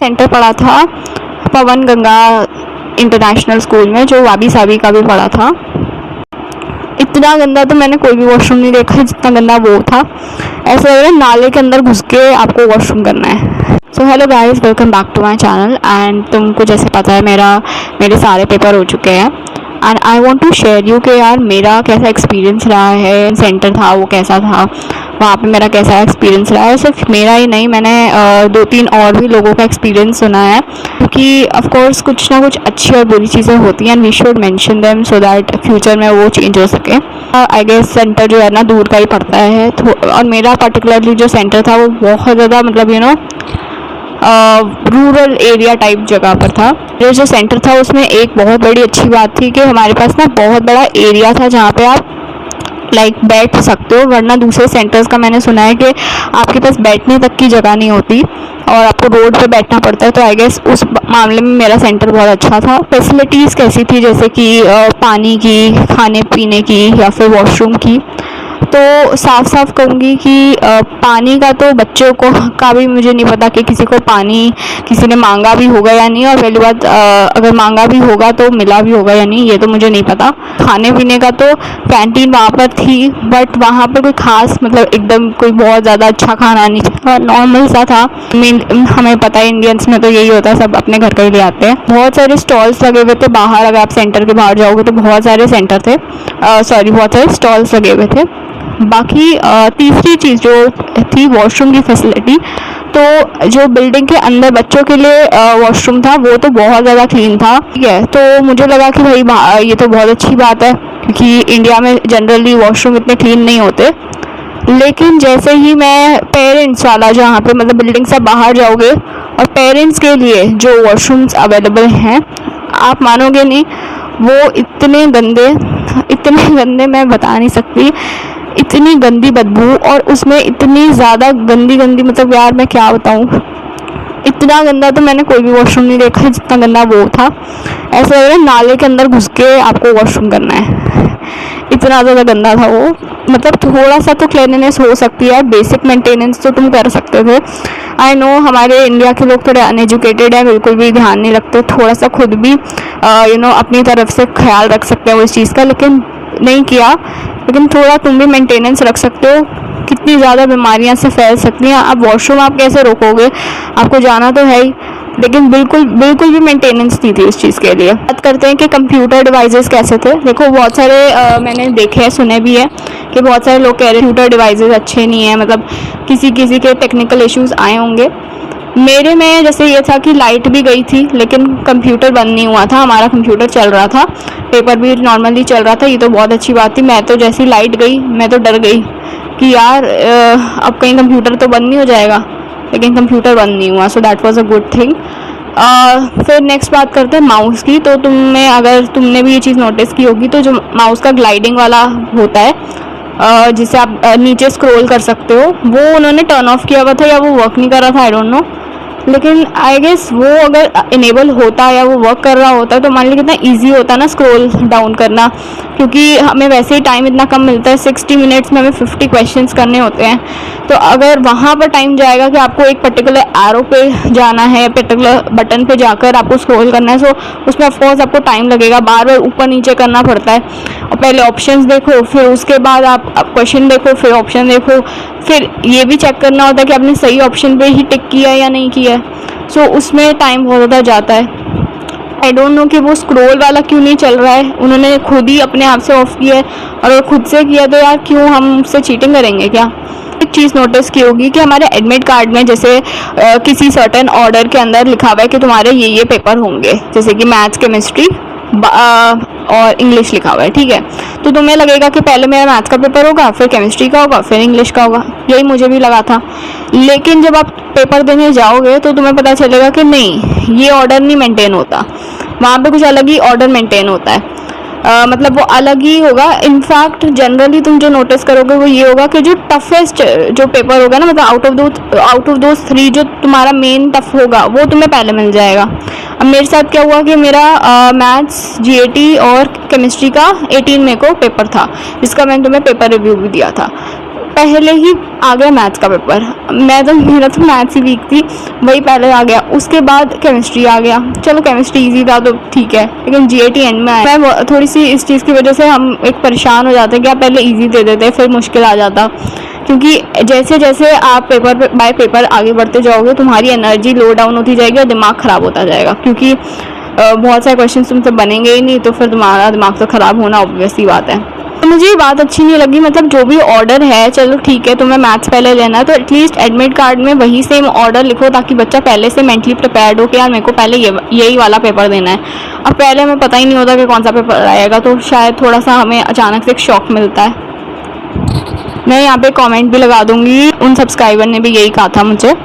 Centre पढ़ा था पवन Ganga international school में, जो वाबी साबी का भी पढ़ा था। इतना गंदा तो मैंने कोई भी वॉशरूम नहीं देखा जितना गंदा वो था। ऐसा लग रहा है नाले के अंदर घुस के आपको वॉशरूम करना है। So hello guys, welcome back to my channel. And तुमको जैसे पता है मेरे सारे पेपर हो चुके हैं and I want to share you कि यार मेरा कैसा एक्सपीरियंस रहा है। सेंटर था वो कैसा था, वहाँ पे मेरा कैसा एक्सपीरियंस रहा है। सिर्फ मेरा ही नहीं, मैंने 2-3 और भी लोगों का एक्सपीरियंस सुना है, क्योंकि ऑफकोर्स कुछ ना कुछ अच्छी और बुरी चीज़ें होती हैं and we should mention them so that future में वो चेंज हो सके। आई गेस सेंटर जो है ना दूर का ही पड़ता है, और मेरा पर्टिकुलरली जो सेंटर था वो बहुत ज़्यादा मतलब रूरल एरिया टाइप जगह पर था। जो सेंटर था उसमें एक बहुत बड़ी अच्छी बात थी कि हमारे पास ना बहुत बड़ा एरिया था जहाँ पे आप बैठ सकते हो, वरना दूसरे सेंटर्स का मैंने सुना है कि आपके पास बैठने तक की जगह नहीं होती और आपको रोड पे बैठना पड़ता है। तो आई गेस उस मामले में मेरा सेंटर बहुत अच्छा था। फैसिलिटीज़ कैसी थी, जैसे कि पानी की, खाने पीने की या फिर वॉशरूम की, तो साफ साफ कहूँगी कि पानी का तो बच्चों को का भी मुझे नहीं पता कि किसी को पानी किसी ने मांगा भी होगा या नहीं, और पहली बात अगर मांगा भी होगा तो मिला भी होगा या नहीं, ये तो मुझे नहीं पता। खाने पीने का तो कैंटीन वहाँ पर थी, बट वहाँ पर कोई खास मतलब एकदम कोई बहुत ज़्यादा अच्छा खाना नहीं था, नॉर्मल सा था। हमें पता है इंडियंस में तो यही होता है, सब अपने घर का ही ले आते हैं। बहुत सारे स्टॉल्स लगे हुए थे बाहर, अगर आप सेंटर के बाहर जाओगे तो बहुत सारे सेंटर थे, बहुत सारे स्टॉल्स लगे हुए थे। बाकी तीसरी चीज़ जो थी वॉशरूम की फैसिलिटी, तो जो बिल्डिंग के अंदर बच्चों के लिए वॉशरूम था वो तो बहुत ज़्यादा क्लीन था, ठीक है। तो मुझे लगा कि भाई ये तो बहुत अच्छी बात है, क्योंकि इंडिया में जनरली वॉशरूम इतने क्लीन नहीं होते। लेकिन जैसे ही मैं पेरेंट्स वाला जहाँ पे मतलब बिल्डिंग से बाहर जाओगे और पेरेंट्स के लिए जो वॉशरूम्स अवेलेबल हैं, आप मानोगे नहीं, वो इतने गंदे मैं बता नहीं सकती, इतनी गंदी बदबू, और उसमें इतनी ज़्यादा गंदी मतलब यार मैं क्या बताऊँ, इतना गंदा तो मैंने कोई भी वॉशरूम नहीं देखा जितना गंदा वो था। ऐसा लग रहा है नाले के अंदर घुस के आपको वॉशरूम करना है, इतना ज़्यादा गंदा था वो। मतलब थोड़ा सा तो क्लीनलीनेस हो सकती है, बेसिक मेंटेनेंस तो तुम कर सकते थे। आई नो हमारे इंडिया के लोग थोड़े अनएजुकेटेड हैं, बिल्कुल भी ध्यान नहीं रखते, थोड़ा सा खुद भी अपनी तरफ से ख्याल रख सकते हो इस चीज़ का, लेकिन नहीं किया। लेकिन थोड़ा तुम भी मेंटेनेंस रख सकते हो, कितनी ज़्यादा बीमारियां से फैल सकती हैं। अब वॉशरूम आप कैसे रोकोगे, आपको जाना तो है ही, लेकिन बिल्कुल भी मेंटेनेंस नहीं थी उस चीज़ के लिए। बात करते हैं कि कंप्यूटर डिवाइसेस कैसे थे। देखो बहुत सारे मैंने देखे हैं, सुने भी है कि बहुत सारे लोग कह रहे हैं कंप्यूटर डिवाइसेस अच्छे नहीं हैं, मतलब किसी के टेक्निकल इश्यूज़ आए होंगे। मेरे में जैसे ये था कि लाइट भी गई थी लेकिन कंप्यूटर बंद नहीं हुआ था, हमारा कंप्यूटर चल रहा था, पेपर भी नॉर्मली चल रहा था, ये तो बहुत अच्छी बात थी। मैं तो जैसी लाइट गई मैं तो डर गई कि यार अब कहीं कंप्यूटर तो बंद नहीं हो जाएगा, लेकिन कंप्यूटर बंद नहीं हुआ, so that was a good thing. फिर नेक्स्ट बात करते हैं माउस की। तो अगर तुमने भी ये चीज़ नोटिस की होगी, तो जो माउस का ग्लाइडिंग वाला होता है जिसे आप नीचे स्क्रॉल कर सकते हो, वो उन्होंने टर्न ऑफ किया हुआ था या वो वर्क नहीं कर रहा था, आई डोंट नो। लेकिन आई गेस वो अगर इनेबल होता या वो वर्क कर रहा होता तो मान लीजिए कितना इजी होता ना स्क्रॉल डाउन करना, क्योंकि हमें वैसे ही टाइम इतना कम मिलता है, 60 मिनट्स में हमें 50 क्वेश्चंस करने होते हैं। तो अगर वहाँ पर टाइम जाएगा कि आपको एक पर्टिकुलर एरो पे जाना है, पर्टिकुलर बटन पे जाकर आपको स्क्रॉल करना है, सो उसमें ऑफकोर्स आपको टाइम लगेगा, बार बार ऊपर नीचे करना पड़ता है, और पहले ऑप्शंस देखो, फिर उसके बाद आप क्वेश्चन देखो, फिर ऑप्शन देखो, फिर ये भी चेक करना होता है कि आपने सही ऑप्शन पे ही टिक किया या नहीं किया है। सो उसमें टाइम बहुत ज़्यादा जाता है। आई डोंट नो कि वो स्क्रॉल वाला क्यों नहीं चल रहा है, उन्होंने खुद ही अपने आप से ऑफ किया है, और अगर खुद से किया तो यार क्यों हम उससे चीटिंग करेंगे क्या। एक चीज़ नोटिस की होगी कि हमारे एडमिट कार्ड में जैसे किसी सर्टेन ऑर्डर के अंदर लिखा हुआ है कि तुम्हारे ये पेपर होंगे, जैसे कि मैथ्स, केमिस्ट्री और इंग्लिश लिखा हुआ है, ठीक है। तो तुम्हें लगेगा कि पहले मेरा मैथ्स का पेपर होगा, फिर केमिस्ट्री का होगा, फिर इंग्लिश का होगा, यही मुझे भी लगा था। लेकिन जब आप पेपर देने जाओगे तो तुम्हें पता चलेगा कि नहीं, ये ऑर्डर नहीं मेंटेन होता, वहाँ पे कुछ अलग ही ऑर्डर मेंटेन होता है। मतलब वो अलग ही होगा। इनफैक्ट जनरली तुम जो नोटिस करोगे वो ये होगा कि जो टफेस्ट जो पेपर होगा ना, मतलब आउट ऑफ दोज 3 जो तुम्हारा मेन टफ होगा वो तुम्हें पहले मिल जाएगा। अब मेरे साथ क्या हुआ कि मेरा मैथ्स, जीएटी और केमिस्ट्री का 18 मई को पेपर था, जिसका मैंने तुम्हें पेपर रिव्यू भी दिया था। पहले ही आ गया मैथ्स का पेपर। मेरा तो मैथ्स ही वीक थी, वही पहले आ गया। उसके बाद केमिस्ट्री आ गया। चलो केमिस्ट्री इजी था तो ठीक है, लेकिन जीएटी एंड में आया। मैं थोड़ी सी इस चीज़ की वजह से हम एक परेशान हो जाते कि आप पहले इजी दे देते फिर मुश्किल आ जाता, क्योंकि जैसे जैसे आप पेपर बाय पेपर आगे बढ़ते जाओगे तुम्हारी एनर्जी लो डाउन होती जाएगी और दिमाग ख़राब होता जाएगा, क्योंकि बहुत सारे क्वेश्चन तुमसे बनेंगे ही नहीं, तो फिर तुम्हारा दिमाग तो ख़राब होना ऑब्वियस सी बात है। तो मुझे ये बात अच्छी नहीं लगी, मतलब जो भी ऑर्डर है, चलो ठीक है तुम्हें मैथ्स पहले लेना है तो एटलीस्ट एडमिट कार्ड में वही सेम ऑर्डर लिखो, ताकि बच्चा पहले से मेंटली प्रिपेयर्ड हो कि यार मेरे को पहले यही वाला पेपर देना है। अब पहले हमें पता ही नहीं होता कि कौन सा पेपर आएगा, तो शायद थोड़ा सा हमें अचानक से एक शॉक मिलता है। मैं यहाँ पे कमेंट भी लगा दूंगी, उन सब्सक्राइबर ने भी यही कहा था मुझे।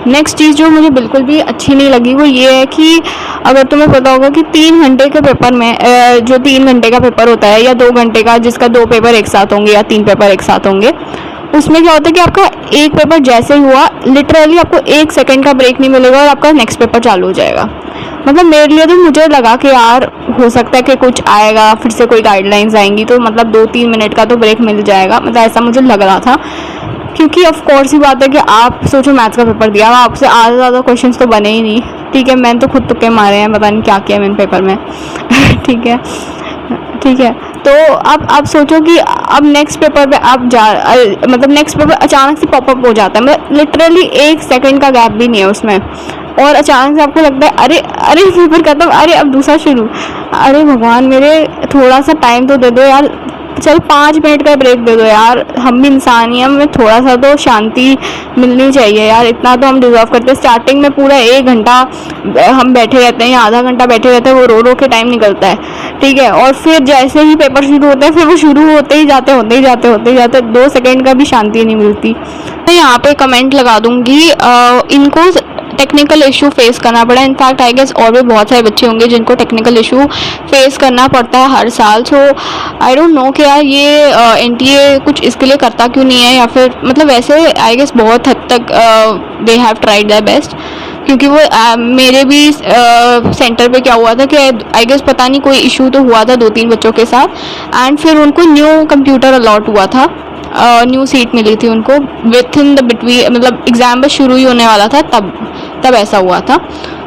नेक्स्ट चीज़ जो मुझे बिल्कुल भी अच्छी नहीं लगी वो ये है कि अगर तुम्हें पता होगा कि 3 घंटे के पेपर में जो 3 घंटे का पेपर होता है या 2 घंटे का, जिसका 2 पेपर एक साथ होंगे या 3 पेपर एक साथ होंगे, उसमें क्या होता है कि आपका एक पेपर जैसे ही हुआ लिटरली आपको 1 सेकंड का ब्रेक नहीं मिलेगा और आपका नेक्स्ट पेपर चालू हो जाएगा। मतलब मेरे लिए तो मुझे लगा कि यार हो सकता है कि कुछ आएगा, फिर से कोई गाइडलाइंस आएंगी तो मतलब 2-3 मिनट का तो ब्रेक मिल जाएगा, मतलब ऐसा मुझे लग रहा था। क्योंकि ऑफ कोर्स ही बात है कि आप सोचो मैथ्स का पेपर दिया, आपसे आधा ज़्यादा क्वेश्चंस तो बने ही नहीं। ठीक है, मैंने तो खुद तुक्के मारे हैं, पता नहीं क्या किया मैंने पेपर में ठीक है। तो अब आप सोचो कि अब नेक्स्ट पेपर पे आप मतलब नेक्स्ट पेपर अचानक से पॉपअप हो जाता है, मतलब लिटरली 1 सेकंड का गैप भी नहीं है उसमें, और अचानक से आपको लगता है अरे अरे पेपर खत्म, अरे अब दूसरा शुरू। अरे भगवान मेरे, थोड़ा सा टाइम तो दे दो यार, चल 5 मिनट का ब्रेक दे दो यार, हम भी इंसान ही हैं, हमें थोड़ा सा तो शांति मिलनी चाहिए यार, इतना तो हम डिजर्व करते हैं। स्टार्टिंग में पूरा 1 घंटा हम बैठे रहते हैं या आधा घंटा बैठे रहते हैं, वो रो रो के टाइम निकलता है, ठीक है, और फिर जैसे ही पेपर शुरू होते हैं फिर वो शुरू होते ही जाते 2 सेकेंड का भी शांति नहीं मिलती। मैं यहाँ पे कमेंट लगा दूंगी, इनको टेक्निकल इशू फेस करना पड़ा। इनफैक्ट आई गेस और भी बहुत सारे बच्चे होंगे जिनको टेक्निकल इशू फेस करना पड़ता है हर साल। सो आई डोंट नो कि यार ये एनटीए कुछ इसके लिए करता क्यों नहीं है, या फिर मतलब वैसे आई गेस बहुत हद तक they have tried their best, क्योंकि वो मेरे भी सेंटर पे क्या हुआ था कि आई गेस पता नहीं कोई इशू तो हुआ था 2-3 बच्चों के साथ, एंड फिर उनको न्यू कंप्यूटर अलॉट हुआ था, न्यू सीट मिली थी उनको विथ इन द बिटवीन, मतलब एग्ज़ाम बस शुरू ही होने वाला था तब ऐसा हुआ था।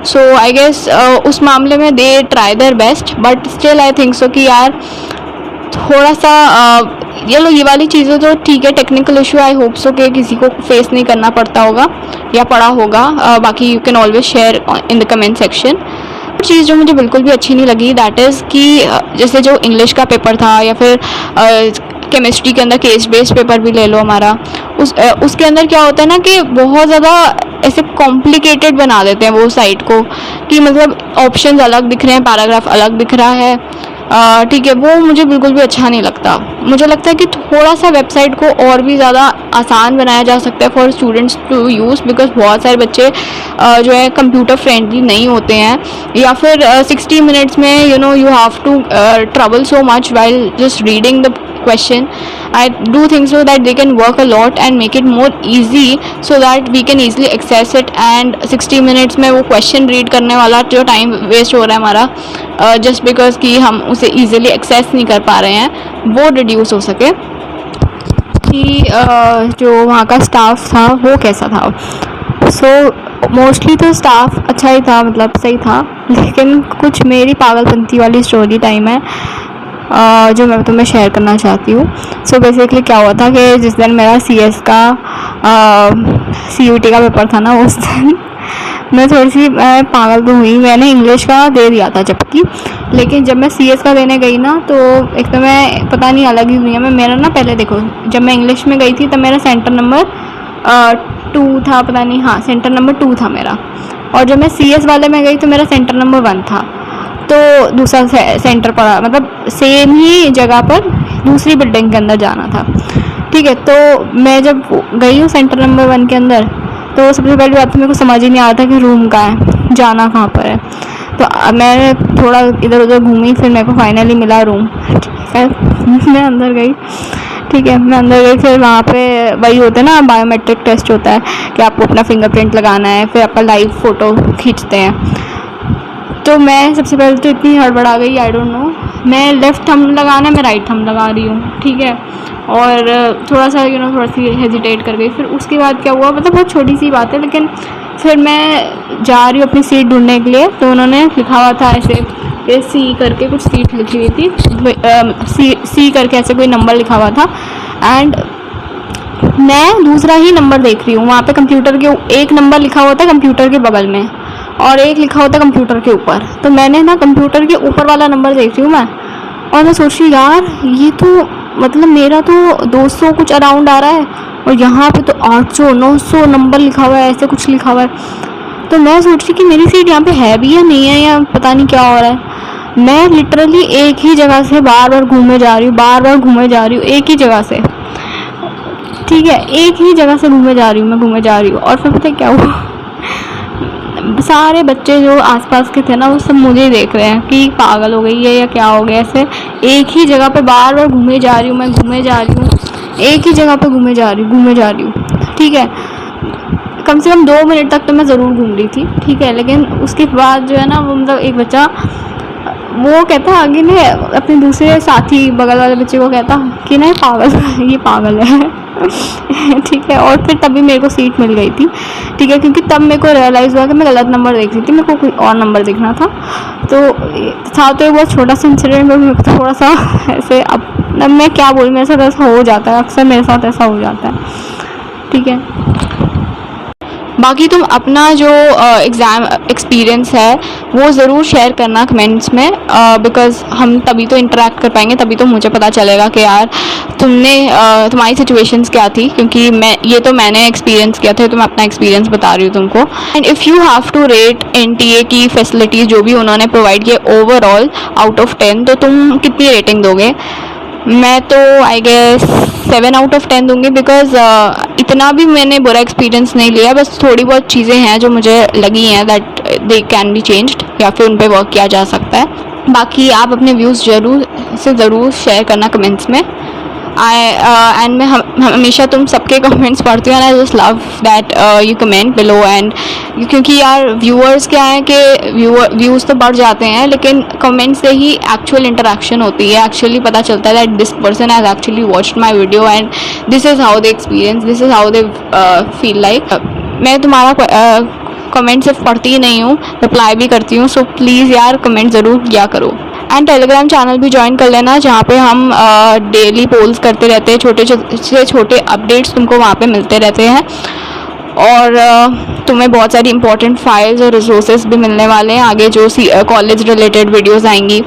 सो आई गेस उस मामले में they try their best, but still I think so कि यार थोड़ा सा ये वाली चीज़ें तो ठीक है, technical issue I hope so कि किसी को फेस नहीं करना पड़ता होगा या पड़ा होगा, बाकी you can always share in the comment section. चीज़ जो मुझे बिल्कुल भी अच्छी नहीं लगी दैट इज़ कि जैसे जो इंग्लिश का पेपर था या फिर केमिस्ट्री के अंदर केस बेस्ड पेपर भी ले लो हमारा, उसके अंदर क्या होता है ना कि बहुत ज़्यादा ऐसे कॉम्प्लिकेटेड बना देते हैं वो साइट को, कि मतलब ऑप्शंस अलग दिख रहे हैं, पैराग्राफ अलग दिख रहा है, ठीक है, वो मुझे बिल्कुल भी अच्छा नहीं लगता। मुझे लगता है कि थोड़ा सा वेबसाइट को और भी ज़्यादा आसान बनाया जा सकता है for students to use, because बहुत सारे बच्चे जो है कंप्यूटर फ्रेंडली नहीं होते हैं, या फिर 60 मिनट्स में you have to trouble so much while just reading the question. I do think so that they can work a lot and make it more easy so that we can easily access it, and 60 minutes में वो question read करने वाला जो time waste हो रहा है हमारा just because कि हम उसे easily access नहीं कर पा रहे हैं, वो reduce हो सके। कि जो वहाँ का स्टाफ था वो कैसा था, सो मोस्टली तो स्टाफ अच्छा ही था, मतलब सही था, लेकिन कुछ मेरी पागलपंती वाली स्टोरी टाइम है जो मैं तुम्हें शेयर करना चाहती हूँ। सो बेसिकली क्या हुआ था कि जिस दिन मेरा CS का CUT का पेपर था ना, उस दिन मैं थोड़ी सी पागल तो हुई, मैंने इंग्लिश का दे दिया था जबकि, लेकिन जब मैं CS का देने गई ना तो एक तो मैं पता नहीं अलग ही दुनिया में, मेरा ना पहले देखो जब मैं इंग्लिश में गई थी तब मेरा सेंटर नंबर 2 था, पता नहीं, हाँ सेंटर नंबर 2 था मेरा, और जब मैं CS वाले में गई तो मेरा सेंटर नंबर 1 था। तो दूसरा सेंटर पड़ा, मतलब सेम ही जगह पर दूसरी बिल्डिंग के अंदर जाना था, ठीक है। तो मैं जब गई हूँ सेंटर नंबर 1 के अंदर, तो सबसे पहली बात तो मेरे को समझ ही नहीं आ रहा था कि रूम कहाँ है, जाना कहाँ पर है। तो मैंने थोड़ा इधर उधर घूमी, फिर मेरे को फाइनली मिला रूम, ठीक है। मैं अंदर गई, ठीक है, मैं अंदर गई, फिर वहाँ पे वही होता है ना, बायोमेट्रिक टेस्ट होता है कि आपको अपना फिंगरप्रिंट लगाना है, फिर आपका लाइव फ़ोटो खींचते हैं। तो मैं सबसे पहले तो इतनी हड़बड़ा गई, आई डोंट नो, मैं लेफ़्ट थंब लगाना है, मैं राइट थंब लगा रही हूँ, ठीक है। और थोड़ा सा थोड़ा सी हेजिटेट कर गई। फिर उसके बाद क्या हुआ, मतलब बहुत छोटी सी बात है, लेकिन फिर मैं जा रही हूँ अपनी सीट ढूंढने के लिए, तो उन्होंने लिखा हुआ था ऐसे सी करके कुछ सीट लिखी हुई थी, सी करके ऐसे कोई नंबर लिखा हुआ था। एंड मैं दूसरा ही नंबर देख रही हूँ, वहाँ पे कंप्यूटर के एक नंबर लिखा हुआ था कंप्यूटर के बगल में, और एक लिखा होता कंप्यूटर के ऊपर। तो मैंने ना कंप्यूटर के ऊपर वाला नंबर देख रही हूँ मैं, और मैं सोच रही यार ये तो मतलब मेरा तो 200 कुछ अराउंड आ रहा है, और यहाँ पे तो 800 900 नंबर लिखा हुआ है, ऐसे कुछ लिखा हुआ है। तो मैं सोच रही कि मेरी सीट यहाँ पे है भी या नहीं है, या पता नहीं क्या हो रहा है। मैं लिटरली एक ही जगह से बार बार घूमे जा रही हूँ, बार बार घूमे जा रही हूँ, एक ही जगह से, ठीक है, एक ही जगह से घूमे जा रही हूँ, मैं घूमे जा रही हूँ। और फिर पता है क्या हुआ, सारे बच्चे जो आसपास के थे ना, वो सब मुझे ही देख रहे हैं कि पागल हो गई है या क्या हो गया। ऐसे एक ही जगह पे बार बार घूमे जा रही हूँ, मैं घूमे जा रही हूँ, एक ही जगह पे घूमे जा रही हूँ, ठीक है। कम से कम 2 मिनट तक तो मैं ज़रूर घूम रही थी, ठीक है। लेकिन उसके बाद जो है ना, वो मतलब एक बच्चा वो कहता आगे ने अपने दूसरे साथी बगल वाले बच्चे को कहता कि ना ये पागल है ठीक है। और फिर तभी मेरे को सीट मिल गई थी, ठीक है, क्योंकि तब मेरे को रियलाइज़ हुआ कि मैं गलत नंबर देख रही थी, मेरे को कोई और नंबर देखना था। तो एक बहुत छोटा सा इंसिडेंट, में मेरे को थोड़ा सा ऐसे अब मैं क्या बोलूँ, मेरे साथ ऐसा हो जाता है, अक्सर मेरे साथ ऐसा हो जाता है, ठीक है। बाकी तुम अपना जो एग्ज़ाम एक्सपीरियंस है वो ज़रूर शेयर करना कमेंट्स में, बिकॉज़ हम तभी तो इंटरेक्ट कर पाएंगे, तभी तो मुझे पता चलेगा कि यार तुम्हारी सिचुएशंस क्या थी, क्योंकि मैंने एक्सपीरियंस किया था, तो मैं अपना एक्सपीरियंस बता रही हूँ तुमको। And if you have to rate NTA की फैसिलिटीज़ जो भी उन्होंने प्रोवाइड किए ओवरऑल आउट ऑफ 10, तो तुम कितनी रेटिंग दोगे? मैं तो आई गेस 7 आउट ऑफ 10 दूंगी, बिकॉज़ इतना भी मैंने बुरा एक्सपीरियंस नहीं लिया, बस थोड़ी बहुत चीज़ें हैं जो मुझे लगी हैं that they can be changed, या फिर उन पे वर्क किया जा सकता है। बाकी आप अपने व्यूज़ ज़रूर शेयर करना कमेंट्स में। एंड मैं हमेशा तुम सबके कमेंट्स पढ़ती हूँ, and I just love that you comment below. And क्योंकि यार व्यूअर्स क्या है कि व्यूज़ तो बढ़ जाते हैं, लेकिन कमेंट से ही एक्चुअल इंटरेक्शन होती है, एक्चुअली पता चलता है that this person has actually watched my video and this is how they experience, this is how they feel like. मैं तुम्हारा कमेंट सिर्फ पढ़ती ही नहीं हूँ, रिप्लाई भी करती हूँ, सो प्लीज़ यार कमेंट ज़रूर किया करो। एंड टेलीग्राम चैनल भी ज्वाइन कर लेना, जहाँ पे हम डेली पोल्स करते रहते हैं, छोटे अपडेट्स तुमको वहाँ पे मिलते रहते हैं। और तुम्हें बहुत सारी इंपॉर्टेंट फाइल्स और रिसोर्सेज भी मिलने वाले हैं आगे, जो कॉलेज रिलेटेड वीडियोस आएंगी,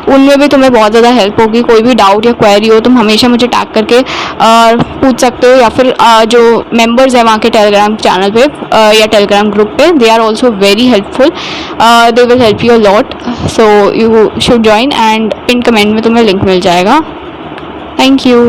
उनमें भी तुम्हें बहुत ज़्यादा हेल्प होगी। कोई भी डाउट या क्वेरी हो, तुम हमेशा मुझे टैग करके पूछ सकते हो, या फिर जो मेंबर्स हैं वहाँ के टेलीग्राम चैनल पे या टेलीग्राम ग्रुप पे, they are also very helpful, they will help you a lot, so you should join. And pin comment में तुम्हें लिंक मिल जाएगा। Thank you.